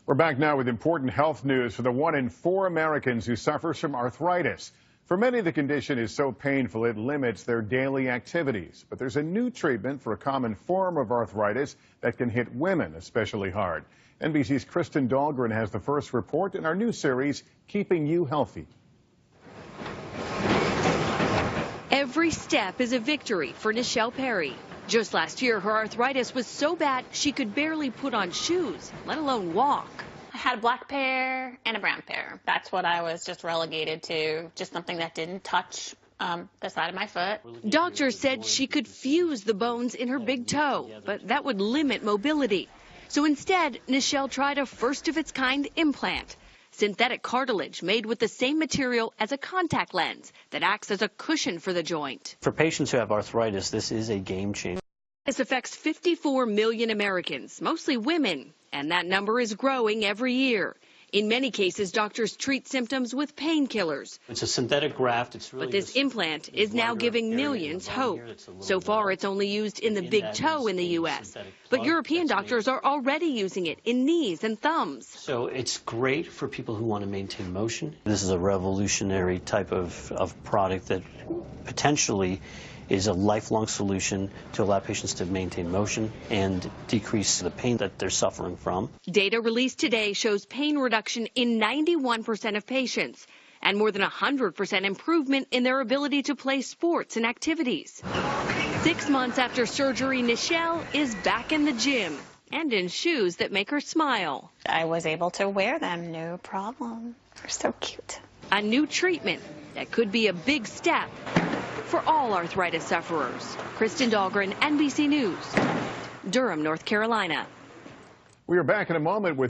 We're back now with important health news for the 1 in 4 Americans who suffers from arthritis. For many, the condition is so painful it limits their daily activities. But there's a new treatment for a common form of arthritis that can hit women especially hard. NBC's Kristen Dahlgren has the first report in our new series, Keeping You Healthy. Every step is a victory for Nichelle Perry. Just last year, her arthritis was so bad she could barely put on shoes, let alone walk. I had a black pair and a brown pair. That's what I was just relegated to, just something that didn't touch the side of my foot. Doctors said she could fuse the bones in her big toe, but that would limit mobility. So instead, Nichelle tried a first-of-its-kind implant. Synthetic cartilage made with the same material as a contact lens that acts as a cushion for the joint. For patients who have arthritis, this is a game changer. This affects 54 million Americans, mostly women, and that number is growing every year. In many cases, doctors treat symptoms with painkillers. It's a synthetic graft. But this implant is now giving millions hope. So far, it's only used in the big toe in the U.S. But European doctors are already using it in knees and thumbs. So it's great for people who want to maintain motion. This is a revolutionary type of product that potentially is a lifelong solution to allow patients to maintain motion and decrease the pain that they're suffering from. Data released today shows pain reduction in 91% of patients and more than 100% improvement in their ability to play sports and activities. 6 months after surgery, Nichelle is back in the gym and in shoes that make her smile. I was able to wear them, no problem. They're so cute. A new treatment that could be a big step for all arthritis sufferers. Kristen Dahlgren, NBC News, Durham, North Carolina. We are back in a moment with